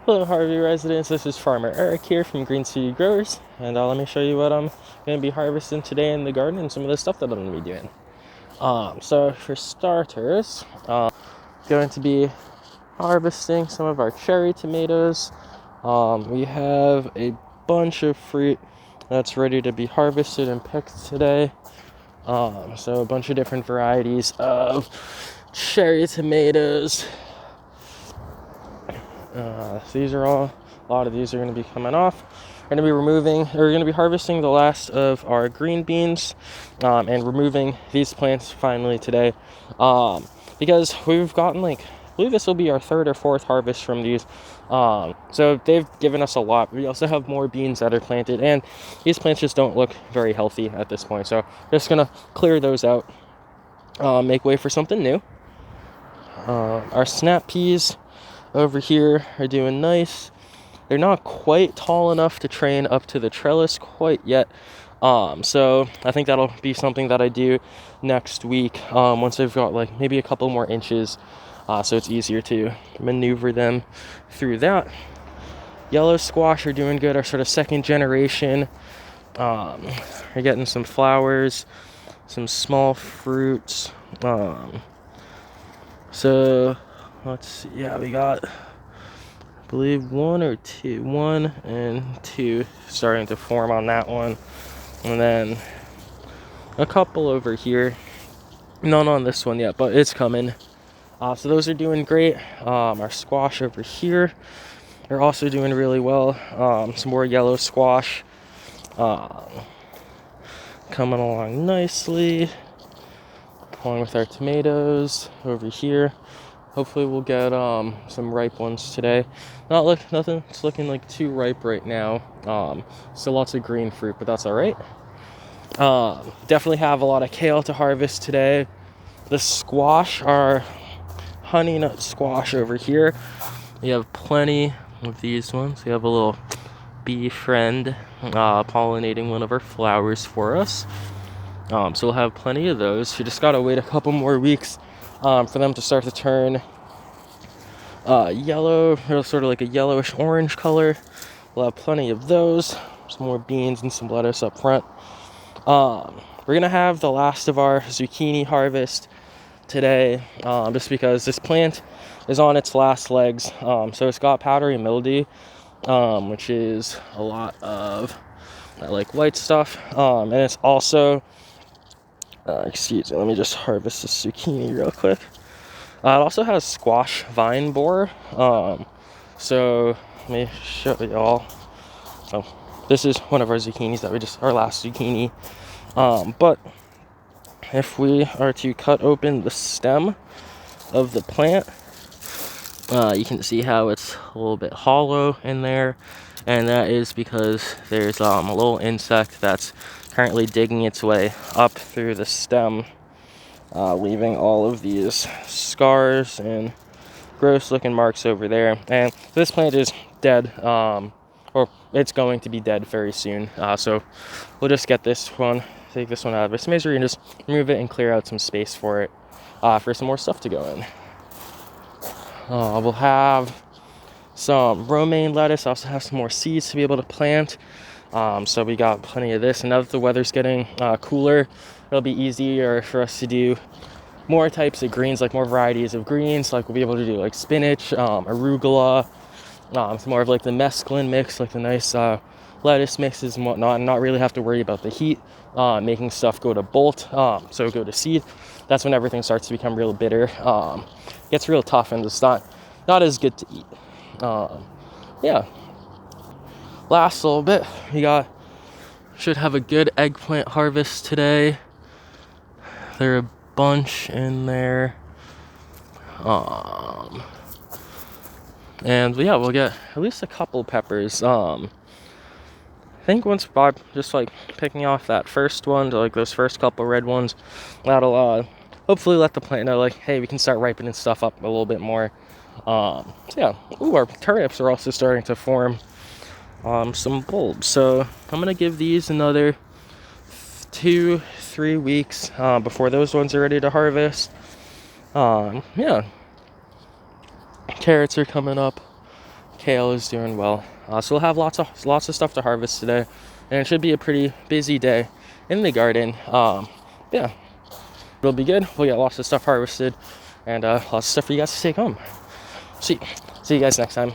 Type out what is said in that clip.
Hello Harvey residents, this is Farmer Eric here from Green City Growers, and let me show you what I'm going to be harvesting today in the garden and some of the stuff that I'm going to be doing. So for starters, going to be harvesting some of our cherry tomatoes. We have a bunch of fruit that's ready to be harvested and picked today. So a bunch of different varieties of cherry tomatoes. A lot of these are going to be coming off. We're going to be harvesting the last of our green beans and removing these plants finally today because we've gotten I believe this will be our third or fourth harvest from these. So they've given us a lot. We also have more beans that are planted, and these plants just don't look very healthy at this point. So just going to clear those out, make way for something new. Our snap peas over here are doing nice. They're not quite tall enough to train up to the trellis quite yet. So I think that'll be something that I do next week once I've got maybe a couple more inches, so it's easier to maneuver them through that. Yellow squash are doing good, our sort of second generation. We're getting some flowers, some small fruits. So let's see, yeah, we got, I believe one and two starting to form on that one, and then a couple over here. None on this one yet, but it's coming. So those are doing great. Our squash over here are also doing really well. Some more yellow squash coming along nicely, along with our tomatoes over here. Hopefully we'll get some ripe ones today. Nothing's looking too ripe right now. Still lots of green fruit, but that's all right. Definitely have a lot of kale to harvest today. The squash, our honey nut squash over here, we have plenty of these ones. We have a little bee friend pollinating one of our flowers for us. So we'll have plenty of those. We just gotta wait a couple more weeks for them to start to turn yellow, or sort of like a yellowish orange color. We'll have plenty of those. Some more beans and some lettuce up front. We're gonna have the last of our zucchini harvest today, just because this plant is on its last legs. So it's got powdery mildew, which is a lot of that white stuff, and it's also excuse me, let me just harvest this zucchini real quick. It also has squash vine borer. So let me show y'all. So this is one of our zucchinis our last zucchini. But if we are to cut open the stem of the plant, you can see how it's a little bit hollow in there, and that is because there's a little insect that's currently digging its way up through the stem, leaving all of these scars and gross looking marks over there. And this plant is dead, or it's going to be dead very soon. So we'll just get take this one out of its misery and just remove it and clear out some space for it, for some more stuff to go in. We'll have some romaine lettuce. I also have some more seeds to be able to plant. So we got plenty of this, and now that the weather's getting cooler, it'll be easier for us to do more types of greens, more varieties of greens. We'll be able to do spinach, arugula, some more of the mesclun mix, the nice lettuce mixes and whatnot, and not really have to worry about the heat making stuff go to bolt, so go to seed. That's when everything starts to become real bitter, gets real tough, and it's not as good to eat. Yeah. Last little bit, should have a good eggplant harvest today. There are a bunch in there. And yeah, we'll get at least a couple peppers. I think once by just picking off that first one to those first couple red ones, that'll hopefully let the plant know hey, we can start ripening stuff up a little bit more. So yeah. Ooh, our turnips are also starting to form some bulbs. So I'm gonna give these another 2-3 weeks before those ones are ready to harvest. Yeah. Carrots are coming up Kale is doing well. So we'll have lots of stuff to harvest today, and it should be a pretty busy day in the garden. Yeah, it'll be good. We'll get lots of stuff harvested, and lots of stuff for you guys to take home. See you guys next time.